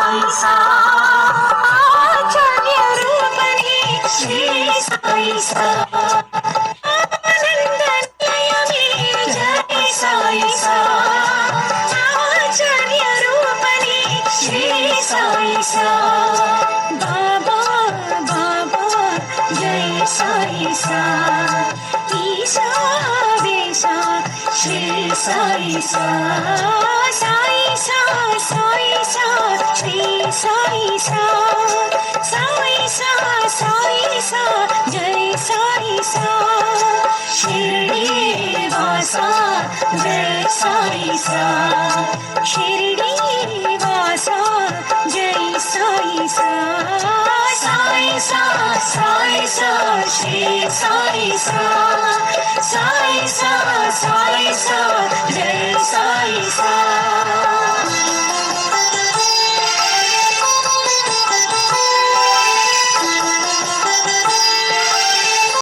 సాయి సా ఆచార్య రూపణి శ్రీ సాయి సా ఆనంద నిలయమే జై సాయి సా ఆచార్య రూపణి శ్రీ సాయి సా బాబా బాబా జై సాయి సా ఈశా వేశా శ్రీ సాయి సా సాయి సా సాయి సా శ్రీ సాయి సా సాయి సా సాయి సా జై సాయి సా షిరిడి వాసా జై సాయి సా షిరిడి వాసా జై సాయి సా సాయి సా సాయి సా శ్రీ సాయి సా సాయి సా సాయి సా జై సాయి సా